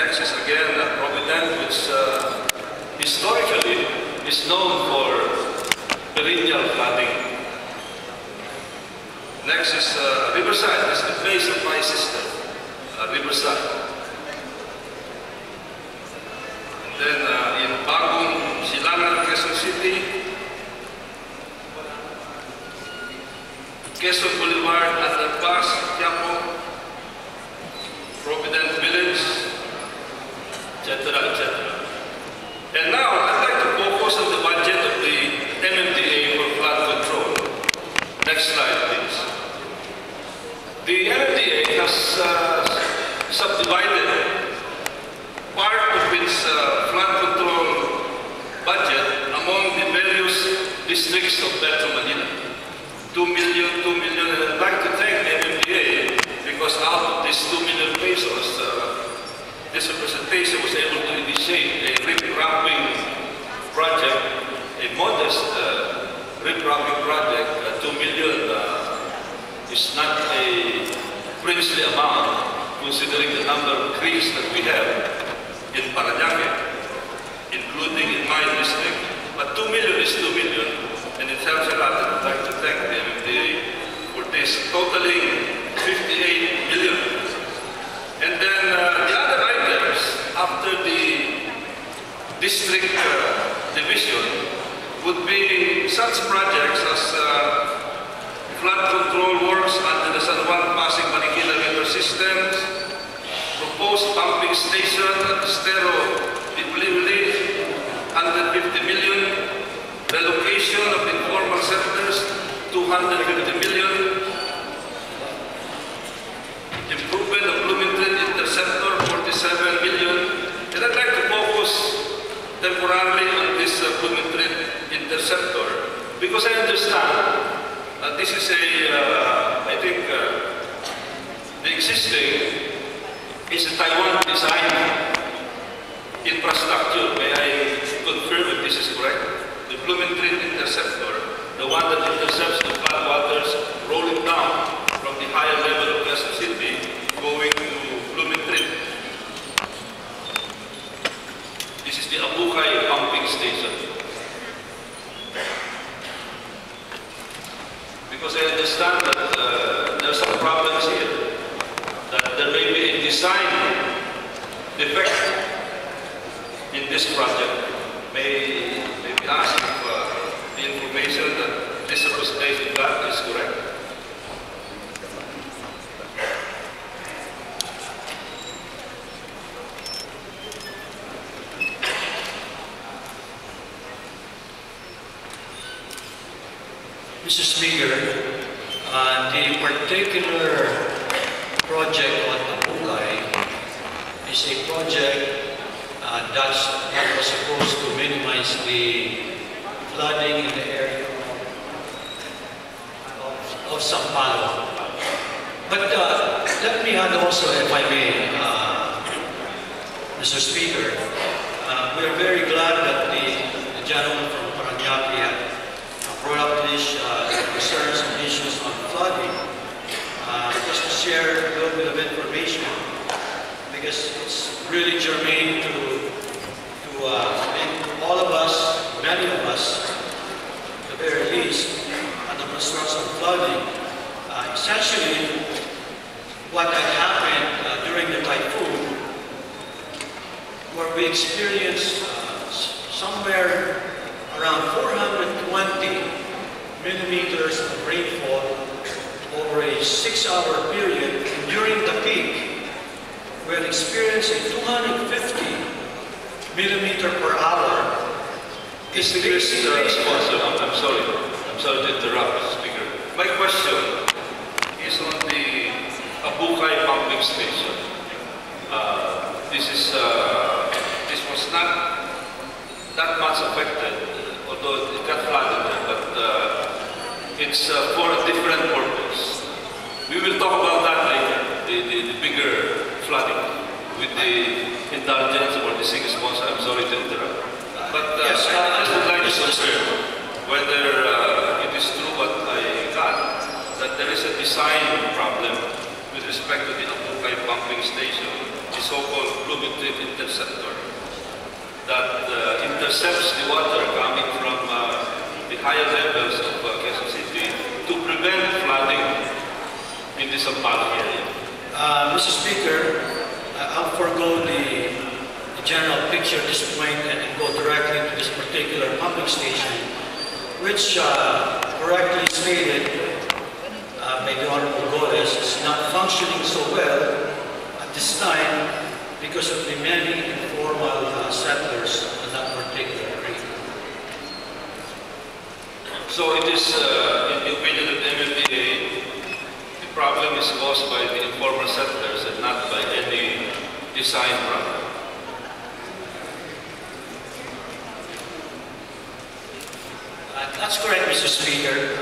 Next is again Provident, which historically is known for perennial flooding. Next is Riverside. This is the base of my system, Riverside. And then in Bagong Silangan, Quezon City, Quezon Boulevard, Underpass, Quiambao, Provident Village, etc., etc. And now I'd like to focus on the budget of the MMDA for flood control. Next slide, please. The MMDA has subdivided part of its flood control budget among the various districts of Metro Manila. 2 million, 2 million. And I'd like to thank the MMDA because out of these 2 million pesos, this representation was able to initiate a rip-wrapping project, a modest rip-wrapping project. 2 million is not a princely amount considering the number of creeks that we have in Paranaque, including in my district. But 2 million is 2 million, and it helps a lot. And I'd like to thank the MMDA for this, totaling 58 million. And then the other items after the district division would be such projects as flood control works under the San Juan Pasig Marikina River systems, proposed pumping station at Estero Iplivili, 150 million, relocation of informal settlers, 250 million, improvement of Bloomington Interceptor, 47 million. And I'd like to focus temporarily on this Bloomington Interceptor because I understand this is I think the existing is a Taiwan design infrastructure. May I confirm if this is correct? The Bloomington Interceptor, the one that intercepts the flood waters rolling down from the higher level of Quezon City going to Bloomington. This is the Abukay pumping station. Because I understand that there are some problems here, that there may be a design defect in this project. May be asked if the information that this representation got is correct. Mr. Speaker, the particular project on Abukay is a project that was supposed to minimize the flooding in the area of Sampalo. But let me add also, if I may, Mr. Speaker, we are very glad that the gentleman from Paranaque had brought up these concerns and issues on flooding. Just to share a little bit of information, because it's really germane to all of us, many of us, at the very least, on the concerns on flooding. Essentially, what had happened during the typhoon, where we experienced somewhere around 420 millimeters of rainfall over a 6-hour period. And during the peak, we had experienced a 250 millimeter per hour. I'm sorry to interrupt, Speaker. My question is on the Abukay pumping station. This was not that much affected, although it got flooded there, but it's for a different purpose. We will talk about that later, the bigger flooding with the indulgence or the single sponsor. I'm sorry to interrupt. But yes, I would like to confirm whether it is true what I got, that there is a design problem with respect to the Abukay pumping station, the so-called plummeted interceptor that intercepts the water coming from the higher levels of Quezon City to prevent flooding in the Sampaloc area. Mr. Speaker, I'll forego the general picture at this point and go directly to this particular pumping station, which correctly stated by the Honorable Golez is not functioning so well at this time because of the many informal settlers in that particular area. So it is, in the opinion of the MMDA, the problem is caused by the informal settlers and not by any design problem. That's correct, Mr. Speaker,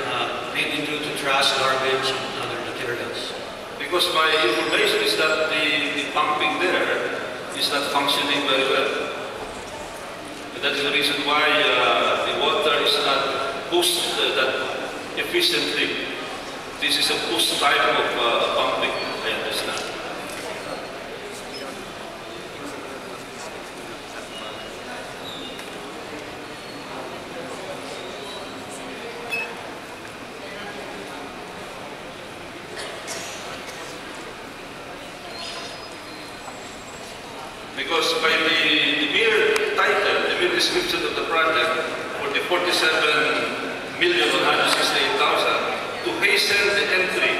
mainly due to trash, garbage, and other materials. Because my information is that the pumping there is not functioning very well. And that is the reason why the water is not pushed that efficiently. This is a push type of pumping, I understand. Because by the mere title, the mere description of the project for the 47,168,000 to hasten the entry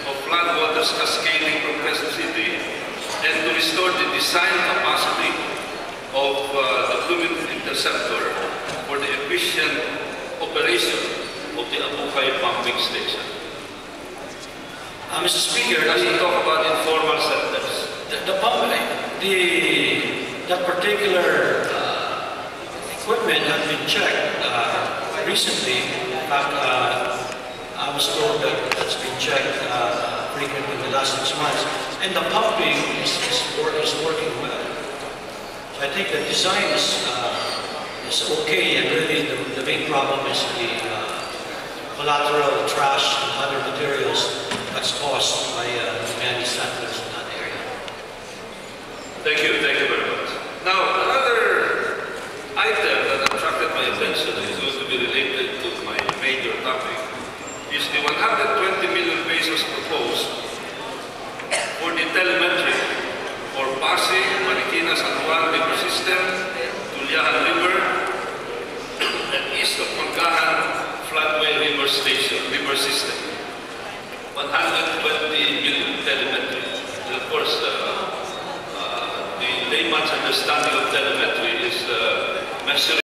of flood waters cascading from Quezon City and to restore the design capacity of the fluid interceptor for the efficient operation of the Abukay pumping station. Mr. Speaker, let's talk about informal settlers. That particular equipment has been checked recently. In fact, I was told that it's been checked frequently in the last 6 months, and the pumping is working well. So I think the design is okay, and really the main problem is the collateral trash and other materials that's caused by many settlers in that area. Thank you very much. Now, another item that attracted my attention and is going to be related to my major topic is the 120 million pesos proposed for the telemetry for Pasig, Marikina, San Juan River System, Manggahan River, and east of Manggahan Floodway River System. 120 million telemetry. And of course, the layman's understanding of telemetry is measuring